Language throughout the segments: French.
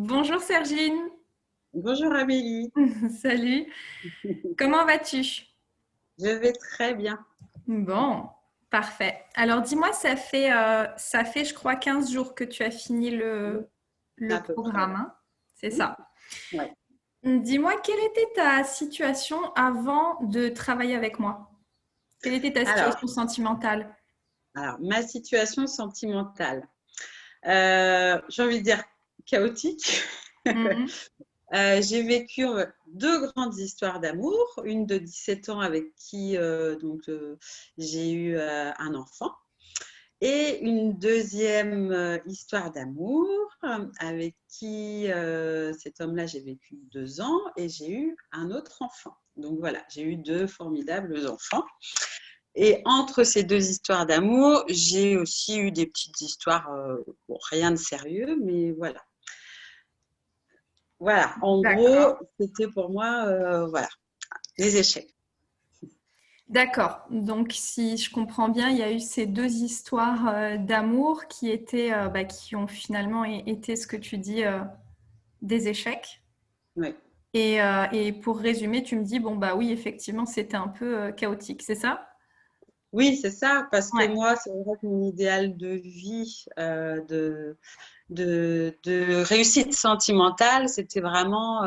Bonjour Sergine. Bonjour Amélie, Salut. Comment vas-tu? je vais très bien. Bon, parfait. Alors dis-moi, ça fait je crois 15 jours que tu as fini Oui, le à peu près, programme, ouais. hein. C'est Mm. ça. Ouais. Dis-moi, quelle était ta situation avant de travailler avec moi? Quelle était ta Alors, situation sentimentale? ma situation sentimentale, j'ai envie de dire chaotique. Mhm. J'ai vécu deux grandes histoires d'amour, une de 17 ans avec qui j'ai eu un enfant. Et une deuxième histoire d'amour avec qui cet homme-là, j'ai vécu 2 ans et j'ai eu un autre enfant. Donc voilà, j'ai eu deux formidables enfants. Et entre ces deux histoires d'amour, j'ai aussi eu des petites histoires, bon, rien de sérieux, mais voilà. Voilà, en D'accord. gros, c'était pour moi, voilà, des échecs. D'accord. Donc, si je comprends bien, il y a eu ces deux histoires d'amour qui ont finalement été ce que tu dis, des échecs. Ouais. Et pour résumer, tu me dis, bon, bah oui, effectivement, c'était un peu chaotique, c'est ça? Oui, c'est ça, parce que Ouais. moi, c'est vrai que mon idéal de vie, de réussite sentimentale, c'était vraiment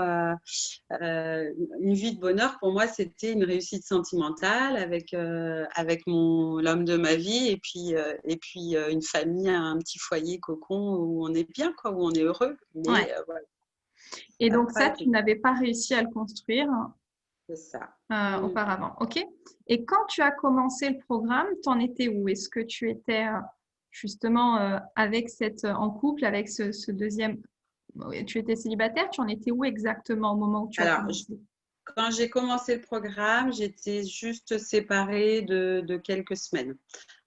une vie de bonheur. Pour moi, c'était une réussite sentimentale avec l'homme de ma vie et puis une famille, un petit foyer cocon où on est bien, quoi, où on est heureux. Ouais. Mais voilà, Et ça n'a donc, pas ça, tu été n'avais pas réussi à le construire c'est ça. Mm. auparavant. OK. Et quand tu as commencé le programme, t'en étais où? Est-ce que tu étais justement en couple avec ce deuxième. Oui, tu étais célibataire? Tu en étais où exactement au moment où tu as Alors, commencé? quand j'ai commencé le programme, j'étais juste séparée de quelques semaines.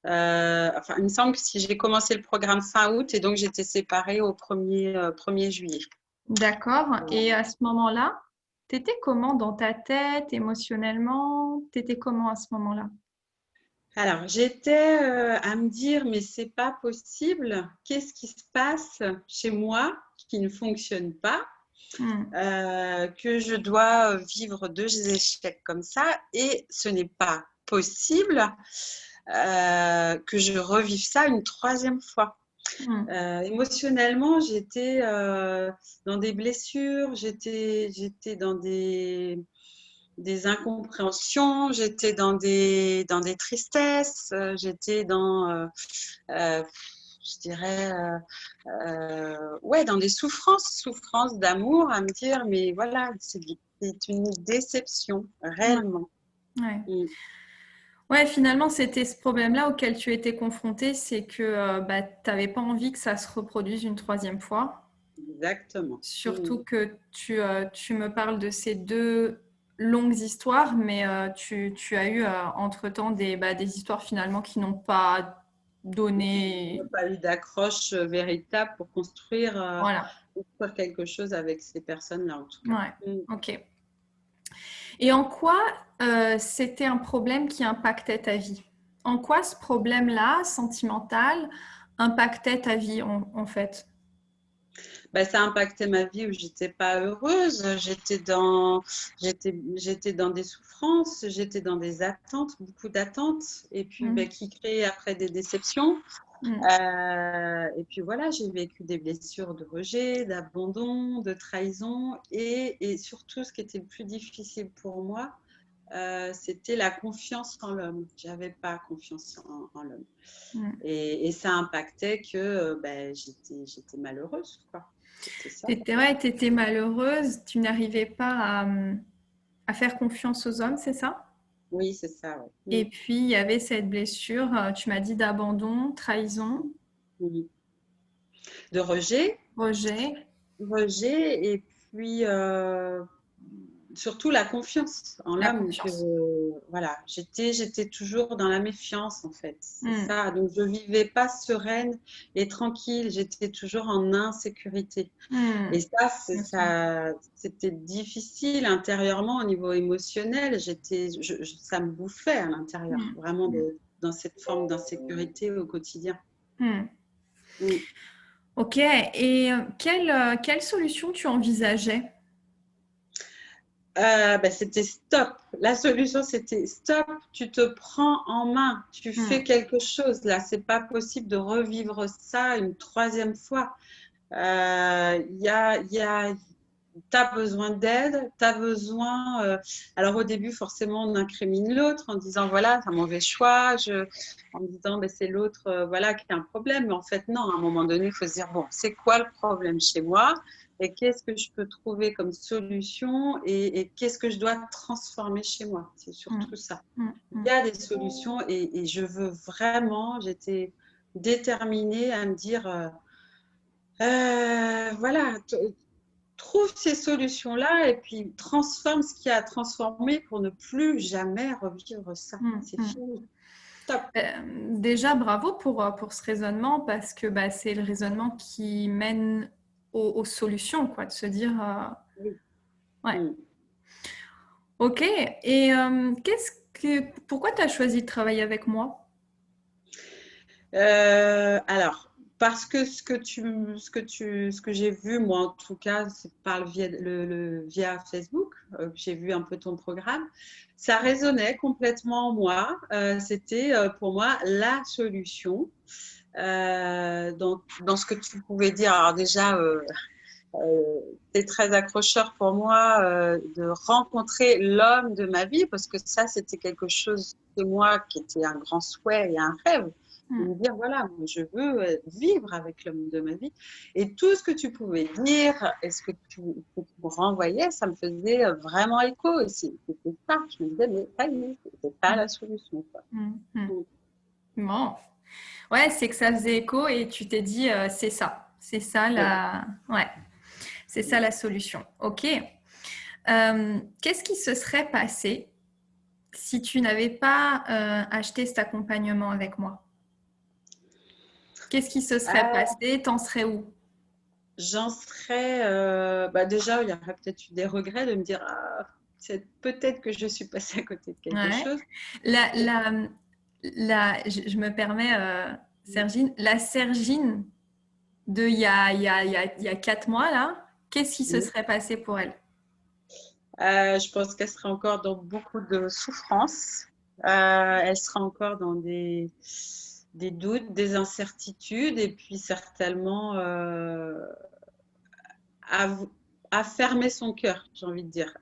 Enfin, il me semble que si j'ai commencé le programme fin août et donc j'étais séparée au 1er juillet. D'accord. Voilà. Et à ce moment-là, t'étais comment dans ta tête, émotionnellement? T'étais comment à ce moment-là? Alors, j'étais à me dire, mais c'est pas possible. Qu'est-ce qui se passe chez moi qui ne fonctionne pas, Hmm. que je dois vivre deux échecs comme ça et ce n'est pas possible que je revive ça une troisième fois. Hmm. Émotionnellement, j'étais dans des blessures, j'étais dans des incompréhensions, j'étais dans des tristesses, j'étais euh, je dirais, ouais, dans des souffrances d'amour, à me dire, mais voilà, c'est une déception, Ouais. réellement. Ouais. Mm, Ouais, finalement, c'était ce problème-là auquel tu étais confrontée, c'est que bah, tu n'avais pas envie que ça se reproduise une troisième fois. exactement. Mm. Surtout que tu me parles de ces deux longues histoires, mais tu as eu entre-temps des histoires finalement qui n'ont pas Il n'y a donné. pas eu d'accroche véritable pour Voilà. construire quelque chose avec ces personnes-là, en tout cas. Ouais. Mm. Ok. Et en quoi c'était un problème qui impactait ta vie? En quoi ce problème-là, sentimental, impactait ta vie en fait? Ben, ça a impacté ma vie où j'étais pas heureuse. J'étais dans des souffrances, j'étais dans des attentes, beaucoup d'attentes, et puis ben, Mm. qui créent après des déceptions. Mm. Et puis voilà, j'ai vécu des blessures de rejet, d'abandon, de trahison, et surtout, ce qui était le plus difficile pour moi, c'était la confiance en l'homme. J'avais pas confiance en l'homme. Mm. Et ça impactait que ben, j'étais malheureuse, quoi. C'était ça. Ouais, t'étais malheureuse, tu n'arrivais pas à faire confiance aux hommes, c'est ça? Oui, c'est ça, ouais. Et puis il y avait cette blessure, tu m'as dit d'abandon, trahison, Mhm. De rejet, rejet, rejet, et puis surtout la confiance en la l'homme. confiance. Voilà, j'étais toujours dans la méfiance, en fait. C'est Mm. ça. Donc, je vivais pas sereine et tranquille. J'étais toujours en insécurité. Et Mm. ça, Ok. c'était difficile intérieurement au niveau émotionnel. Ça me bouffait à l'intérieur, Mm. vraiment dans cette forme d'insécurité au quotidien. Mm. Mm. Ok. Et quelle solution tu envisageais? C'était stop. La solution, c'était stop. Tu te prends en main. Tu fais Hmm. quelque chose. Là, c'est pas possible de revivre ça une troisième fois. T'as besoin d'aide, t'as besoin. Alors au début, forcément, on incrimine l'autre en disant voilà, c'est un mauvais choix, en disant ben, c'est l'autre, voilà, qui a un problème. Mais en fait, non. À un moment donné, il faut se dire bon, c'est quoi le problème chez moi et qu'est-ce que je peux trouver comme solution et qu'est-ce que je dois transformer chez moi. C'est Hmm. surtout ça. Hmm. Il Hmm. y a des solutions et je veux vraiment. J'étais déterminée à me dire. Voilà, trouve ces solutions-là et puis transforme ce qui a transformé pour ne plus jamais revivre ça. Hmm. C'est Hmm. fini. Stop. Déjà, bravo pour ce raisonnement parce que bah, c'est le raisonnement qui mène aux solutions, quoi, de se dire, Oui. ouais, Mm. ok. Et pourquoi tu as choisi de travailler avec moi? Alors, parce que ce que j'ai vu, moi en tout cas, c'est par via Facebook, j'ai vu un peu ton programme, ça résonnait complètement en moi. C'était pour moi la solution dans ce que tu pouvais dire. Alors déjà, c'est très accrocheur pour moi de rencontrer l'homme de ma vie parce que ça, c'était quelque chose de moi qui était un grand souhait et un rêve. De Hmm. me dire, voilà, moi, je veux vivre avec l'homme de ma vie. Et tout ce que tu pouvais dire et que tu me renvoyais, ça me faisait vraiment écho. Et c'était ça. Je me disais, mais ça y est, c'était pas Hmm. la solution, quoi. Hmm. Hmm. Mm. Bon, ouais, c'est que ça faisait écho et tu t'es dit, c'est ça Ouais. ouais, c'est ça la solution. Ok. Qu'est-ce qui se serait passé si tu n'avais pas acheté cet accompagnement avec moi? Qu'est-ce qui se serait Ah, passé? T'en serais où? j'en serais. Déjà, il y aurait peut-être eu des regrets de me dire ah, peut-être que je suis passée à côté de quelque Ouais. chose. La, Et, la, je me permets, Sergine, la Sergine de il y a 4 mois, là, qu'est-ce qui se oui, serait passé pour elle? je pense qu'elle sera encore dans beaucoup de souffrances. Elle sera encore dans des doutes, des incertitudes, et puis certainement à, à fermer son cœur, j'ai envie de dire.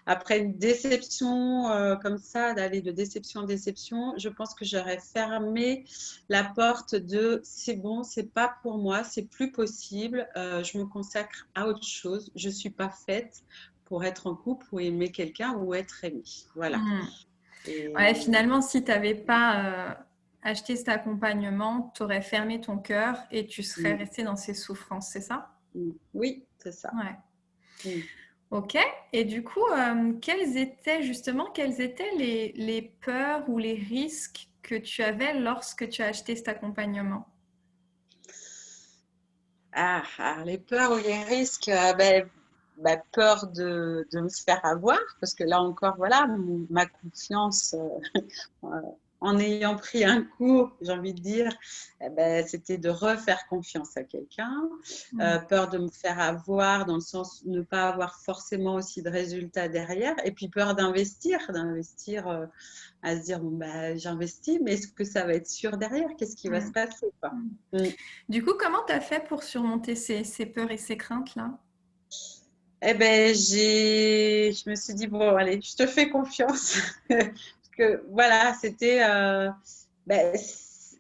Après une déception comme ça, d'aller de déception en déception, je pense que j'aurais fermé la porte de c'est bon, c'est pas pour moi, c'est plus possible, je me consacre à autre chose, je suis pas faite pour être en couple ou aimer quelqu'un ou être aimée. Voilà. Hmm. Ouais, Et finalement, si tu n'avais pas acheté cet accompagnement, tu aurais fermé ton cœur et tu serais mm, resté dans ces souffrances, c'est ça? oui, c'est ça. Ouais. Mm. Ok. Et du coup, quelles étaient les peurs ou les risques que tu avais lorsque tu as acheté cet accompagnement? Les peurs ou les risques, peur de me faire avoir, parce que là encore, voilà, ma confiance, euh, en ayant pris un coup, j'ai envie de dire, c'était de refaire confiance à quelqu'un. Hmm. Peur de me faire avoir, dans le sens de ne pas avoir forcément aussi de résultats derrière. Et puis peur d'investir à se dire, bon, j'investis, mais est-ce que ça va être sûr derrière? Qu'est-ce qui va Hmm. se passer, quoi? Hmm. Mm. Du coup, comment tu as fait pour surmonter ces peurs et ces craintes-là? Je me suis dit, bon, allez, je te fais confiance. Parce que voilà,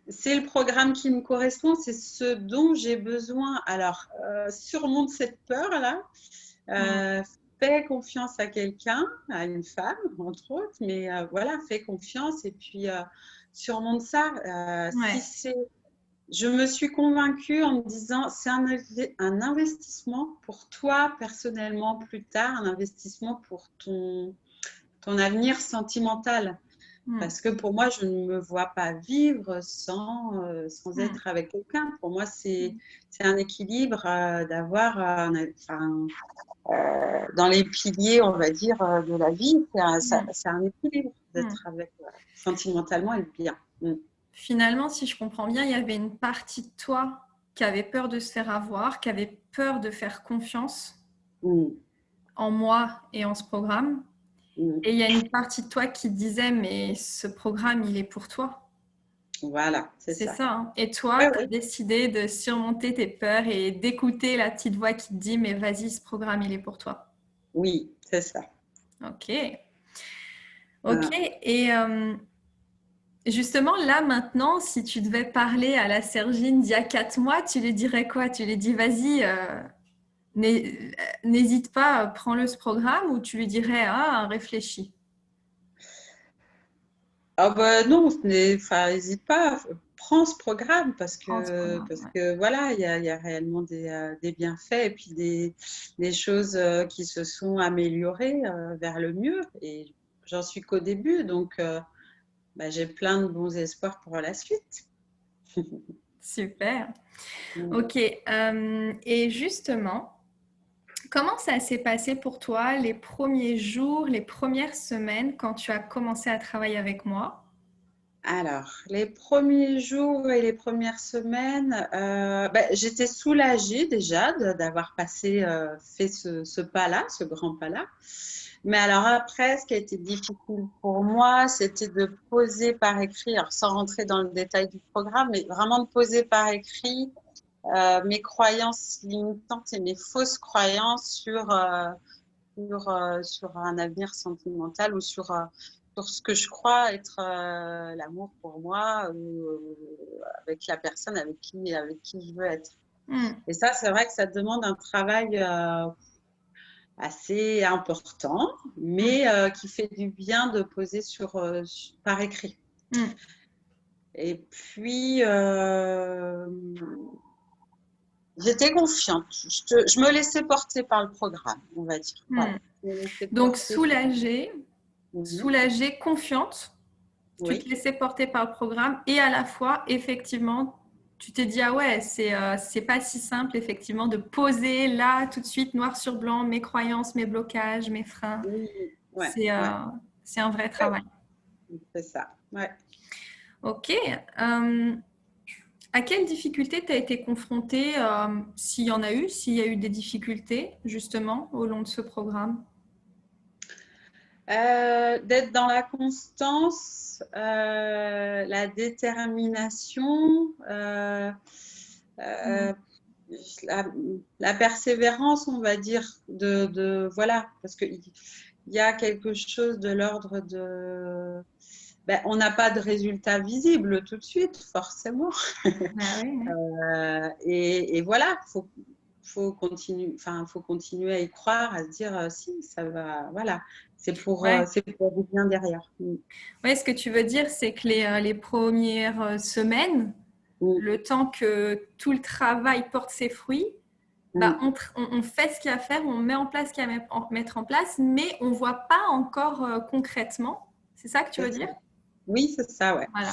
c'est le programme qui me correspond, c'est ce dont j'ai besoin. Alors, surmonte cette peur-là, Hmm. euh, fais confiance à quelqu'un, à une femme, entre autres, mais voilà, fais confiance et puis surmonte ça. Si Ouais. c'est Je me suis convaincue en me disant, c'est un investissement pour toi personnellement plus tard, un investissement pour ton avenir sentimental. Hmm. Parce que pour moi, je ne me vois pas vivre sans Hmm. être avec quelqu'un. Pour moi, c'est un équilibre d'avoir, dans les piliers, on va dire, de la vie, Hmm. c'est un équilibre Hmm. d'être avec sentimentalement et bien. Mm. Finalement, si je comprends bien, il y avait une partie de toi. qui avait peur de se faire avoir, qui avait peur de faire confiance Mm. en moi et en ce programme. Mm. Et il y a une partie de toi qui disait, mais ce programme, il est pour toi. Voilà, c'est C'est ça. ça, hein. Et toi, Ouais, tu as ouais. décidé de surmonter tes peurs et d'écouter la petite voix qui te dit, mais vas-y, ce programme, il est pour toi. Oui, c'est ça. Ok. Ok. Voilà. Et justement, là, maintenant, si tu devais parler à la Sergine d'il y a 4 mois, tu lui dirais quoi? Tu lui dis, vas-y, n'hésite pas, prends-le ce programme, ou tu lui dirais, ah, réfléchis. Ah bah non, enfin, n'hésite pas, prends ce programme Prends ce programme, parce ouais. que voilà, il y a réellement des bienfaits et puis des choses qui se sont améliorées vers le mieux. Et j'en suis qu'au début, donc bah, j'ai plein de bons espoirs pour la suite. Super. Mm. Ok. Et justement, comment ça s'est passé pour toi les premiers jours, les premières semaines quand tu as commencé à travailler avec moi? Alors, les premiers jours et les premières semaines, bah, j'étais soulagée déjà d'avoir fait ce pas-là, ce grand pas-là. Mais alors après, ce qui a été difficile pour moi, c'était de poser par écrit, alors sans rentrer dans le détail du programme, mais vraiment de poser par écrit mes croyances limitantes et mes fausses croyances sur un avenir sentimental ou sur ce que je crois être l'amour pour moi ou avec la personne avec qui je veux être. Hmm. Et ça, c'est vrai que ça demande un travail assez important, Hmm. mais qui fait du bien de poser par écrit. Hmm. Et puis, j'étais confiante. Je me laissais porter par le programme, on va dire. Hmm. Voilà. Je me laissais Donc, porter par... soulagée, Mhm. soulagée, confiante, tu te Oui. laissais porter par le programme et à la fois, effectivement, tu t'es dit, ah ouais, c'est pas si simple, effectivement, de poser là, tout de suite, noir sur blanc, mes croyances, mes blocages, mes freins. Oui, ouais, C'est ouais, c'est un vrai ouais, travail. c'est ça. Ouais. Ok. À quelles difficultés tu as été confrontée, s'il y en a eu, s'il y a eu des difficultés, justement, au long de ce programme? D'être dans la constance, la détermination, Mm. euh, la, la persévérance, on va dire, voilà, parce qu'il y a quelque chose de l'ordre de... Ben, on n'a pas de résultat visible tout de suite, forcément. Ah oui, oui. Et voilà, faut continuer à y croire, à se dire si, ça va, voilà, Ouais. c'est pour du bien derrière. Mm. Ouais, ce que tu veux dire, c'est que les premières semaines, Mm. le temps que tout le travail porte ses fruits, bah, Mm. on fait ce qu'il y a à faire, on met en place ce qu'il y a à mettre en place, mais on ne voit pas encore concrètement. C'est ça que tu veux C'est ça. dire? Oui, c'est ça, ouais. Voilà.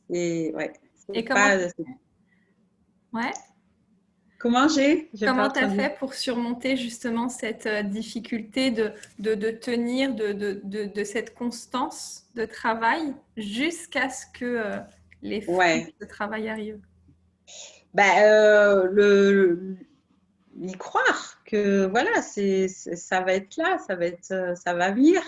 Et ouais, Et c'est pas. ouais, Comment j'ai pas comment tu as entendu. fait pour surmonter justement cette difficulté de tenir, de cette constance de travail jusqu'à ce que les fruits Ouais. de ce travail arrivent? Ben, y croire que voilà, ça va être là, ça va venir,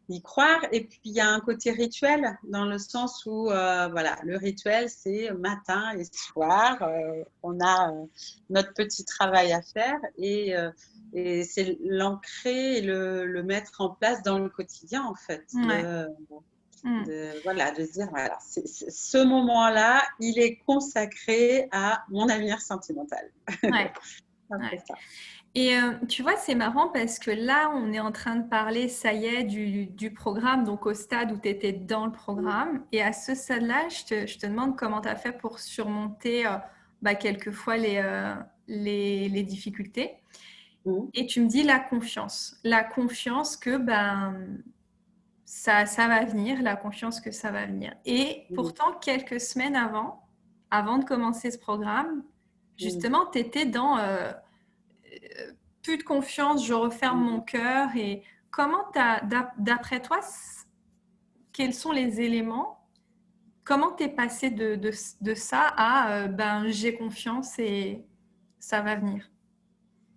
y croire. Et puis il y a un côté rituel dans le sens où voilà, le rituel c'est matin et soir, on a notre petit travail à faire et c'est l'ancrer et le mettre en place dans le quotidien en fait. Ouais. Mm. Voilà, de se dire, voilà, ce moment-là, il est consacré à mon avenir sentimental. Ouais. Un peu Ouais. ça. Et tu vois, c'est marrant parce que là, on est en train de parler, ça y est, du programme, donc au stade où tu étais dans le programme. Et à ce stade-là, je te demande comment tu as fait pour surmonter bah, quelquefois les difficultés. Mhm. Et tu me dis la confiance. La confiance que ben, ça va venir, la confiance que ça va venir. Et Mhm. pourtant, quelques semaines avant de commencer ce programme, Mhm. justement, tu étais dans plus de confiance, je referme mon Mhm. cœur. Et comment d'après toi, quels sont les éléments comment t'es passé de ça à ben, j'ai confiance et ça va venir?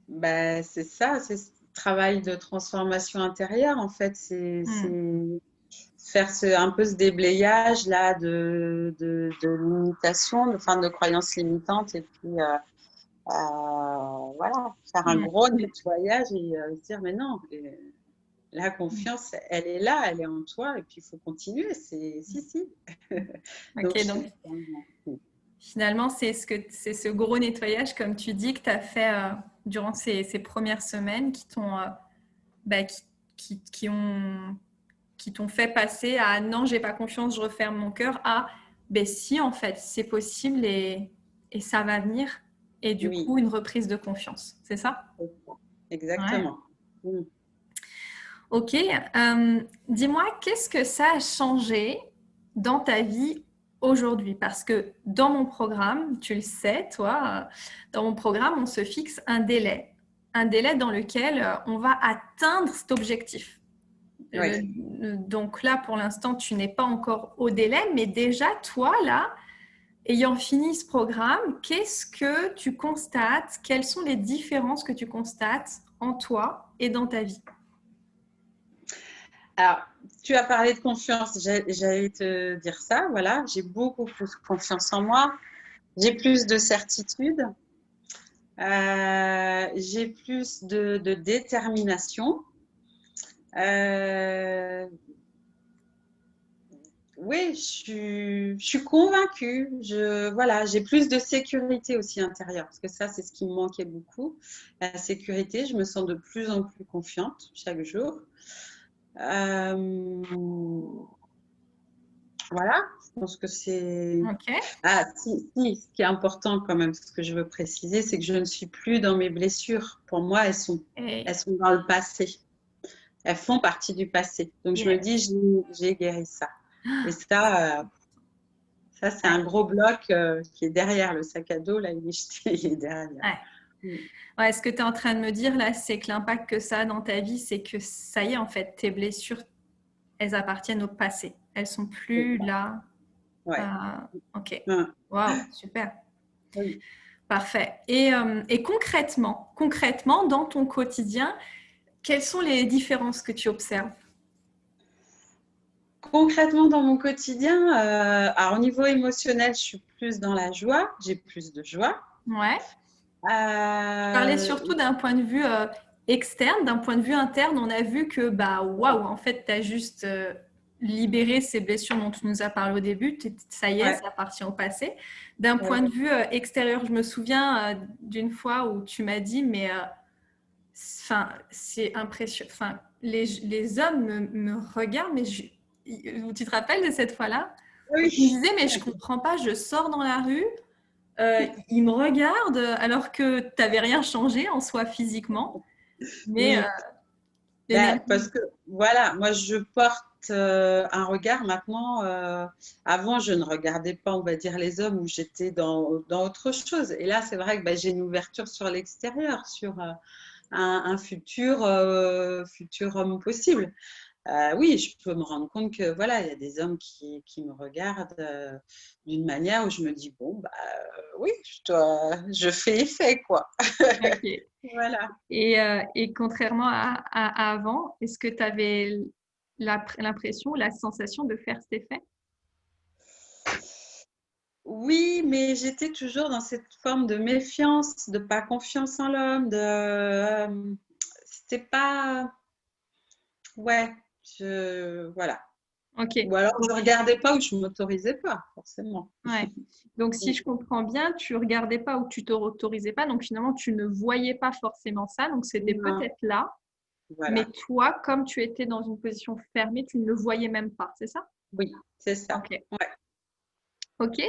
Ben, c'est ça, c'est ce travail de transformation intérieure, en fait. Hmm. C'est faire un peu ce déblayage là de limitation, enfin de croyances limitantes, et puis voilà, faire un Hmm. gros nettoyage et se dire, mais non, la Hmm. confiance, elle est là, elle est en toi, et puis il faut continuer. Si. Donc, Ok, donc finalement, c'est ce gros nettoyage, comme tu dis, que tu as fait durant ces premières semaines qui t'ont bah, qui ont qui t'ont fait passer à non, j'ai pas confiance, je referme mon cœur à ben si en fait c'est possible et ça va venir et du oui, coup une reprise de confiance, c'est ça? c'est ça. Ouais. Exactement. Mm. Ok. Dis-moi, qu'est-ce que ça a changé dans ta vie aujourd'hui? Parce que dans mon programme, tu le sais, toi, dans mon programme, on se fixe un délai dans lequel on va atteindre cet objectif. Oui. Donc là, pour l'instant, tu n'es pas encore au délai, mais déjà, toi, là, ayant fini ce programme, qu'est-ce que tu constates? Quelles sont les différences que tu constates en toi et dans ta vie? Alors, tu as parlé de confiance, j'allais te dire ça, voilà, j'ai beaucoup plus confiance en moi, j'ai plus de certitude, j'ai plus de détermination. Euh, oui, je suis convaincue. Voilà, j'ai plus de sécurité aussi intérieure, parce que ça, c'est ce qui me manquait beaucoup. La sécurité, je me sens de plus en plus confiante chaque jour. Euh, voilà, je pense que c'est... Ok. Ah, si, ce qui est important quand même, ce que je veux préciser, c'est que je ne suis plus dans mes blessures. Pour moi, elles Et sont dans le passé. Elles font partie du passé. Donc, je me yes. dis, j'ai guéri ça. Et ça, c'est Ouais. un gros bloc qui est derrière le sac à dos. Là, il est jeté, il est derrière. Ouais. Mm. Ouais, ce que tu es en train de me dire là, c'est que l'impact que ça a dans ta vie, c'est que ça y est, en fait, tes blessures, elles appartiennent au passé. Elles sont C'est plus ça. là. Ouais. Ok. Mm. Waouh, super. Oui. Parfait. Et concrètement, dans ton quotidien, quelles sont les différences que tu observes? Concrètement, dans mon quotidien, alors, au niveau émotionnel, je suis plus dans la joie. J'ai plus de joie. Ouais. Je parlais Euh, surtout d'un point de vue externe, d'un point de vue interne. On a vu que, bah, waouh, en fait, tu as juste libéré ces blessures dont tu nous as parlé au début. Ça y est, ouais, ça appartient au passé. D'un point ouais. de vue extérieur, je me souviens d'une fois où tu m'as dit, mais enfin, c'est impressionnant. Enfin, les hommes me regardent, mais tu te rappelles de cette fois-là? Où tu me Oui. disais, mais je comprends pas, je sors dans la rue. Il me regarde alors que tu n'avais rien changé en soi physiquement, mais Oui. Ben, l'énergie. parce que voilà, moi je porte un regard maintenant. Avant, je ne regardais pas, on va dire, les hommes où j'étais dans autre chose. Et là, c'est vrai que ben, j'ai une ouverture sur l'extérieur, sur un futur homme possible. Oui, je peux me rendre compte que voilà, il y a des hommes qui me regardent d'une manière où je me dis, bon, bah oui, je fais effet, quoi. Ok. Voilà. Et contrairement à avant, est-ce que tu avais l'impression, la sensation de faire cet effet? Oui, mais j'étais toujours dans cette forme de méfiance, de pas confiance en l'homme, c'était pas, ouais, voilà. Ok, Ou alors je regardais pas ou je m'autorisais pas, forcément. ouais. Donc si je comprends bien, tu regardais pas ou tu t'autorisais pas, donc finalement tu ne voyais pas forcément ça, donc c'était Non, peut-être là, mais voilà. toi, comme tu étais dans une position fermée, tu ne le voyais même pas, c'est ça? Oui, c'est ça. Ok. Ouais. Ok,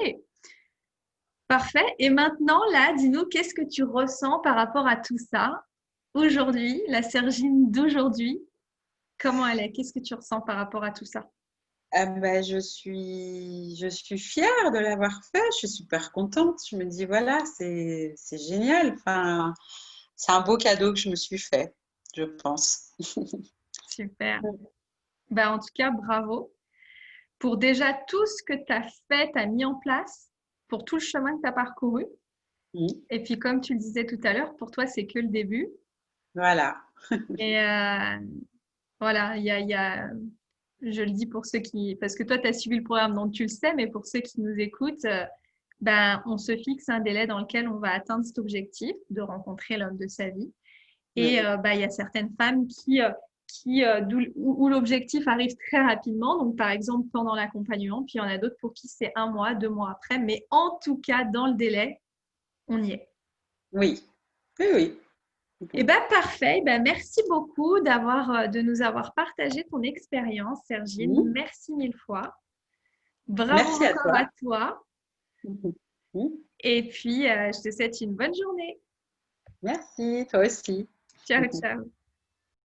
parfait. Et maintenant, là, dis-nous, qu'est-ce que tu ressens par rapport à tout ça aujourd'hui, la Sergine d'aujourd'hui? Comment elle est? Qu'est-ce que tu ressens par rapport à tout ça? Ben, je suis fière de l'avoir fait. Je suis super contente. Je me dis, voilà, c'est génial. Enfin, c'est un beau cadeau que je me suis fait, je pense. Super. Ben, en tout cas, bravo. pour déjà tout ce que tu as fait, tu as mis en place, pour tout le chemin que tu as parcouru. Et puis, comme tu le disais tout à l'heure, pour toi, c'est que le début. Voilà. Et voilà, je le dis pour ceux qui, parce que toi, tu as suivi le programme, donc tu le sais, mais pour ceux qui nous écoutent, ben, on se fixe un délai dans lequel on va atteindre cet objectif de rencontrer l'homme de sa vie. Et ben, il y a certaines femmes où l'objectif arrive très rapidement, donc par exemple pendant l'accompagnement, puis il y en a d'autres pour qui c'est 1 mois, 2 mois après, mais en tout cas, dans le délai, on y est. Oui, oui, oui. Eh ben parfait. Ben, merci beaucoup de nous avoir partagé ton expérience, Sergine. Merci mille fois. Bravo Merci à encore toi. à toi. Et puis, je te souhaite une bonne journée. Merci, toi aussi. Ciao, ciao.